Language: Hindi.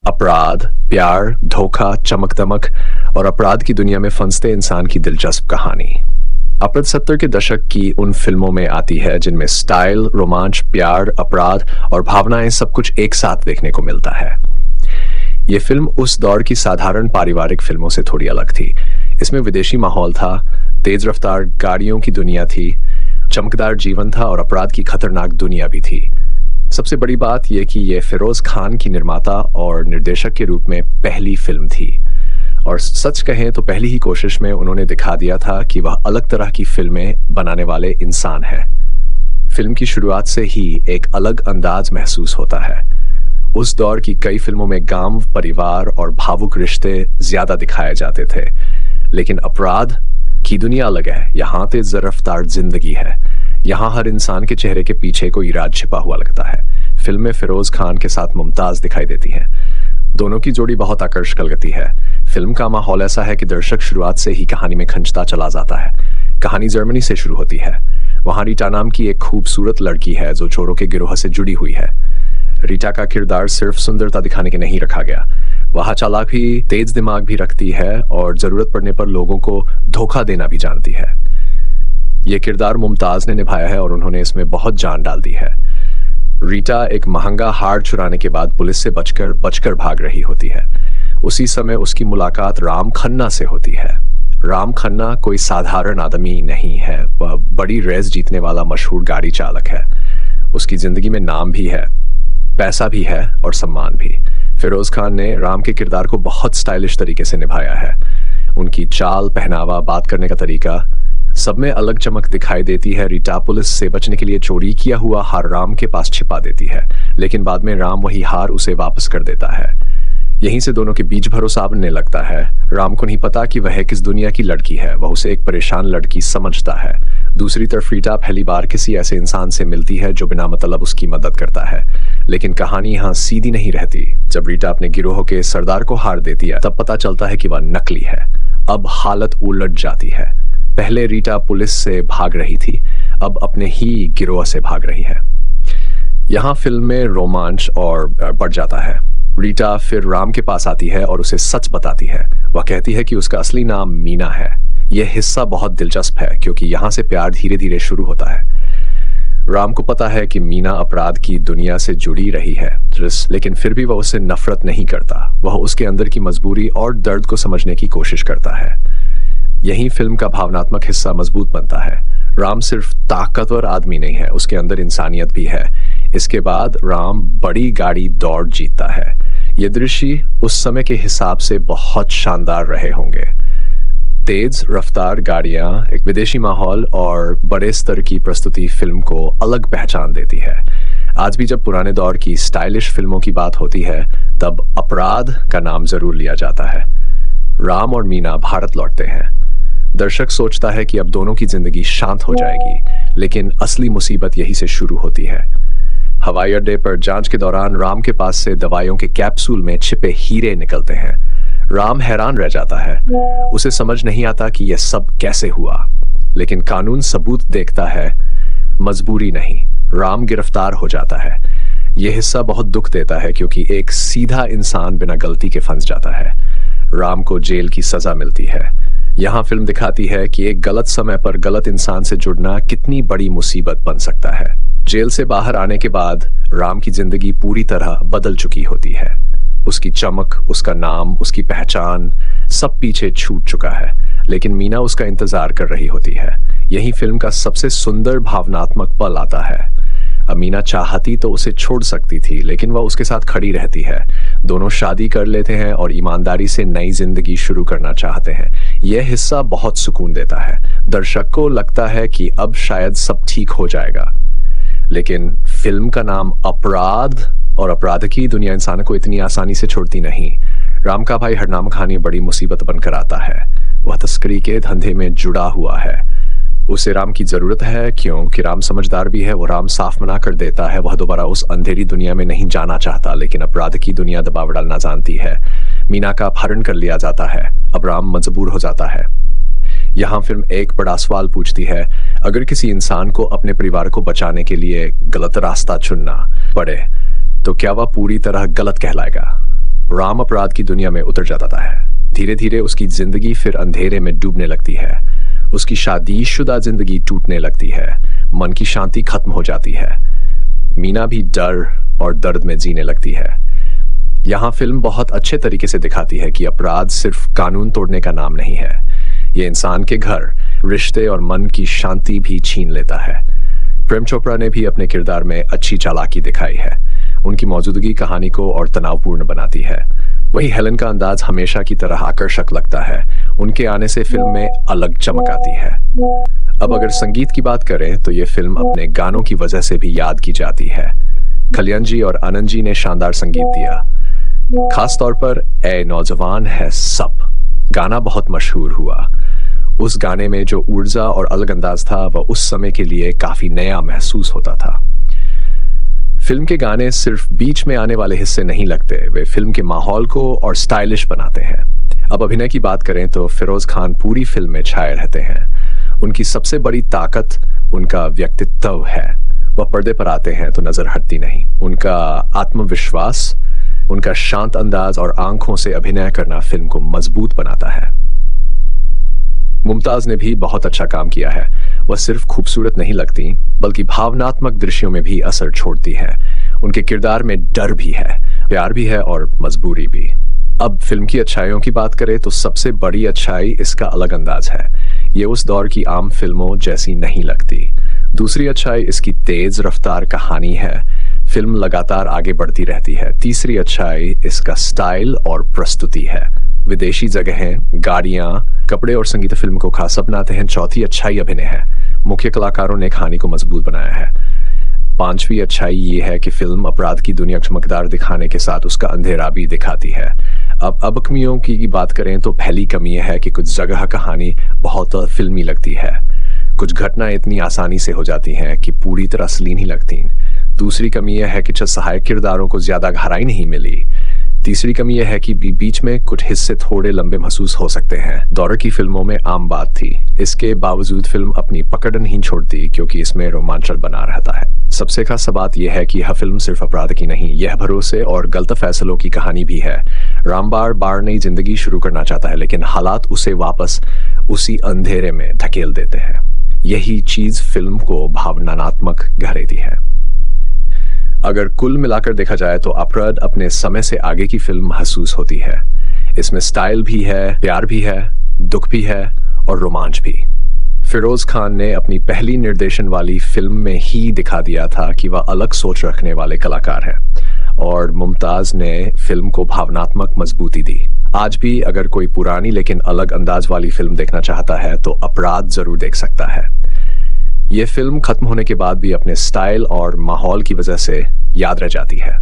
अपराध, प्यार, धोखा, चमक दमक और अपराध की दुनिया में फंसते इंसान की दिलचस्प कहानी। अपराध 70 के दशक की उन फिल्मों में आती है जिनमें स्टाइल, रोमांच, प्यार, अपराध और भावनाएं सब कुछ एक साथ देखने को मिलता है। ये फिल्म उस दौर की साधारण पारिवारिक फिल्मों से थोड़ी अलग थी। इसमें विदेशी माहौल था, तेज रफ्तार गाड़ियों की दुनिया थी, चमकदार जीवन था और अपराध की खतरनाक दुनिया भी थी। सबसे बड़ी बात यह कि यह फिरोज खान की निर्माता और निर्देशक के रूप में पहली फिल्म थी, और सच कहें तो पहली ही कोशिश में उन्होंने दिखा दिया था कि वह अलग तरह की फिल्में बनाने वाले इंसान हैं। फिल्म की शुरुआत से ही एक अलग अंदाज महसूस होता है। उस दौर की कई फिल्मों में गांव, परिवार और भावुक रिश्ते ज्यादा दिखाए जाते थे, लेकिन अपराध की दुनिया अलग है। यहाँ तेज रफ्तार जिंदगी है। यहाँ हर इंसान के चेहरे के पीछे कोई राज छिपा हुआ लगता है। फिल्म में फिरोज खान के साथ मुमताज दिखाई देती है। दोनों की जोड़ी बहुत आकर्षक लगती है। फिल्म का माहौल ऐसा है कि दर्शक शुरुआत से ही कहानी में खंचता चला जाता है। कहानी जर्मनी से शुरू होती है। वहां रीटा नाम की एक खूबसूरत लड़की है जो चोरों के गिरोह से जुड़ी हुई है। रीटा का किरदार सिर्फ सुंदरता दिखाने के नहीं रखा गया, वह चालाक भी, तेज दिमाग भी रखती है और जरूरत पड़ने पर लोगों को धोखा देना भी जानती है। यह किरदार मुमताज ने निभाया है और उन्होंने इसमें बहुत जान डाल दी है। रीटा एक महंगा हार चुराने के बाद पुलिस से बचकर भाग रही होती है। उसी समय उसकी मुलाकात राम खन्ना से होती है। राम खन्ना कोई साधारण आदमी नहीं है, वह बड़ी रेस जीतने वाला मशहूर गाड़ी चालक है। उसकी जिंदगी में नाम भी है, पैसा भी है और सम्मान भी। फिरोज खान ने राम के किरदार को बहुत स्टाइलिश तरीके से निभाया है। उनकी चाल, पहनावा, बात करने का तरीका सब में अलग चमक दिखाई देती है। रीटा पुलिस से बचने के लिए चोरी किया हुआ हार राम के पास छिपा देती है, लेकिन बाद में राम वही हार उसे वापस कर देता है। यहीं से दोनों के बीच भरोसा बनने लगता है। राम को नहीं पता कि वह किस दुनिया की लड़की है, वह उसे एक परेशान लड़की समझता है। दूसरी तरफ रीटा पहली बार किसी ऐसे इंसान से मिलती है जो बिना मतलब उसकी मदद करता है। लेकिन कहानी यहाँ सीधी नहीं रहती। जब रीटा अपने गिरोह के सरदार को हार देती है तब पता चलता है कि वह नकली है। अब हालत उलट जाती है। पहले रीटा पुलिस से भाग रही थी, अब अपने ही गिरोह से भाग रही है। यहाँ फिल्म में रोमांच और बढ़ जाता है। रीटा फिर राम के पास आती है और उसे सच बताती है। वह कहती है कि उसका असली नाम मीना है। यह हिस्सा बहुत दिलचस्प है क्योंकि यहाँ से प्यार धीरे धीरे शुरू होता है। राम को पता है कि मीना अपराध की दुनिया से जुड़ी रही है, लेकिन फिर भी वह उससे नफरत नहीं करता। वह उसके अंदर की मजबूरी और दर्द को समझने की कोशिश करता है। यही फिल्म का भावनात्मक हिस्सा मजबूत बनता है। राम सिर्फ ताकतवर आदमी नहीं है, उसके अंदर इंसानियत भी है। इसके बाद राम बड़ी गाड़ी दौड़ जीतता है। ये दृश्य उस समय के हिसाब से बहुत शानदार रहे होंगे। तेज रफ्तार गाड़ियां, एक विदेशी माहौल और बड़े स्तर की प्रस्तुति फिल्म को अलग पहचान देती है। आज भी जब पुराने दौर की स्टाइलिश फिल्मों की बात होती है तब अपराध का नाम जरूर लिया जाता है। राम और मीना भारत लौटते हैं। दर्शक सोचता है कि अब दोनों की जिंदगी शांत हो जाएगी, लेकिन असली मुसीबत यही से शुरू होती है। हवाई अड्डे पर जांच के दौरान राम के पास से दवाइयों के कैप्सूल में छिपे हीरे निकलते हैं। राम हैरान रह जाता है। उसे समझ नहीं आता कि यह सब कैसे हुआ, लेकिन कानून सबूत देखता है, मजबूरी नहीं। राम गिरफ्तार हो जाता है। यह हिस्सा बहुत दुख देता है क्योंकि एक सीधा इंसान बिना गलती के फंस जाता है। राम को जेल की सजा मिलती है। यहाँ फिल्म दिखाती है कि एक गलत समय पर गलत इंसान से जुड़ना कितनी बड़ी मुसीबत बन सकता है। जेल से बाहर आने के बाद राम की जिंदगी पूरी तरह बदल चुकी होती है। उसकी चमक, उसका नाम, उसकी पहचान सब पीछे छूट चुका है, लेकिन मीना उसका इंतजार कर रही होती है। यही फिल्म का सबसे सुंदर भावनात्मक पल आता है। मीना चाहती तो उसे छोड़ सकती थी, लेकिन वह उसके साथ खड़ी रहती है। दोनों शादी कर लेते हैं और ईमानदारी से नई जिंदगी शुरू करना चाहते हैं। यह हिस्सा बहुत सुकून देता है। दर्शक को लगता है कि अब शायद सब ठीक हो जाएगा, लेकिन फिल्म का नाम अपराध और अपराध की दुनिया इंसानों को इतनी आसानी से छोड़ती नहीं। राम का भाई हरनाम खान बड़ी मुसीबत बनकर आता है। वह तस्करी के धंधे में जुड़ा हुआ है। उसे राम की जरूरत है क्योंकि राम समझदार भी है। वो राम साफ मना कर देता है। वह दोबारा उस अंधेरी दुनिया में नहीं जाना चाहता, लेकिन अपराध की दुनिया दबाव डालना जानती है। मीना का अपहरण कर लिया जाता है। अब राम मजबूर हो जाता है। यहाँ फिल्म एक बड़ा सवाल पूछती है, अगर किसी इंसान को अपने परिवार को बचाने के लिए गलत रास्ता चुनना पड़े तो क्या वह पूरी तरह गलत कहलाएगा? राम अपराध की दुनिया में उतर जाता है। धीरे धीरे उसकी जिंदगी फिर अंधेरे में डूबने लगती है। उसकी शादीशुदा जिंदगी टूटने लगती है। मन की शांति खत्म हो जाती है। मीना भी डर और दर्द में जीने लगती है। यहाँ फिल्म बहुत अच्छे तरीके से दिखाती है कि अपराध सिर्फ कानून तोड़ने का नाम नहीं है। ये इंसान के घर, रिश्ते और मन की शांति भी छीन लेता है। प्रेम चोपड़ा ने भी अपने किरदार में अच्छी चालाकी दिखाई है। उनकी मौजूदगी कहानी को और तनावपूर्ण बनाती है। वही हेलन का अंदाज हमेशा की तरह आकर्षक लगता है। उनके आने से फिल्म में अलग चमक आती है। अब अगर संगीत की बात करें तो ये फिल्म अपने गानों की वजह से भी याद की जाती है। कल्याण जी और आनंद जी ने शानदार संगीत दिया। खास तौर पर ए नौजवान है सब गाना बहुत मशहूर हुआ। उस गाने में जो ऊर्जा और अलग अंदाज था वह उस समय के लिए काफी नया महसूस होता था। फिल्म के गाने सिर्फ बीच में आने वाले हिस्से नहीं लगते, वे फिल्म के माहौल को और स्टाइलिश बनाते हैं। अब अभिनय की बात करें तो फिरोज खान पूरी फिल्म में छाए रहते हैं। उनकी सबसे बड़ी ताकत उनका व्यक्तित्व है। वह पर्दे पर आते हैं तो नजर हटती नहीं। उनका आत्मविश्वास, उनका शांत अंदाज और आंखों से अभिनय करना फिल्म को मजबूत बनाता है। मुमताज ने भी बहुत अच्छा काम किया है। वह सिर्फ खूबसूरत नहीं लगती बल्कि भावनात्मक दृश्यों में भी असर छोड़ती है। उनके किरदार में डर भी है, प्यार भी है और मजबूरी भी। अब फिल्म की अच्छाइयों की बात करें तो सबसे बड़ी अच्छाई इसका अलग अंदाज है। ये उस दौर की आम फिल्मों जैसी नहीं लगती। दूसरी अच्छाई इसकी तेज रफ्तार कहानी है। फिल्म लगातार आगे बढ़ती रहती है। तीसरी अच्छाई इसका स्टाइल और प्रस्तुति है। विदेशी जगहें, गाड़ियां, कपड़े और संगीत फिल्म को खास बनाते हैं। चौथी अच्छाई अभिनय है। मुख्य कलाकारों ने कहानी को मजबूत बनाया है। पांचवी अच्छाई ये है कि फिल्म अपराध की दुनिया चमकदार दिखाने के साथ उसका अंधेरा भी दिखाती है। अब कमियों की बात करें तो पहली कमी यह है कि कुछ जगह कहानी बहुत फिल्मी लगती है। कुछ घटनाएं इतनी आसानी से हो जाती हैं कि पूरी तरह असली नहीं लगती। दूसरी कमी यह है कि सहायक किरदारों को ज्यादा गहराई नहीं मिली। तीसरी कमी यह है कि बीच में कुछ हिस्से थोड़े लंबे महसूस हो सकते हैं। दौर की फिल्मों में आम बात थी। इसके बावजूद फिल्म अपनी पकड़ नहीं छोड़ती क्योंकि इसमें रोमांचक बना रहता है। सबसे खास बात यह है कि यह फिल्म सिर्फ अपराध की नहीं, यह भरोसे और गलत फैसलों की कहानी भी है। राम बार नई जिंदगी शुरू करना चाहता है लेकिन हालात उसे वापस उसी अंधेरे में धकेल देते हैं। यही चीज फिल्म को भावनात्मक गहराती है। अगर कुल मिलाकर देखा जाए तो अपराध अपने समय से आगे की फिल्म महसूस होती है। इसमें स्टाइल भी है, प्यार भी है, दुख भी है और रोमांच भी। फिरोज खान ने अपनी पहली निर्देशन वाली फिल्म में ही दिखा दिया था कि वह अलग सोच रखने वाले कलाकार हैं और मुमताज ने फिल्म को भावनात्मक मजबूती दी। आज भी अगर कोई पुरानी लेकिन अलग अंदाज वाली फिल्म देखना चाहता है तो अपराध जरूर देख सकता है। ये फिल्म खत्म होने के बाद भी अपने स्टाइल और माहौल की वजह से याद रह जाती है।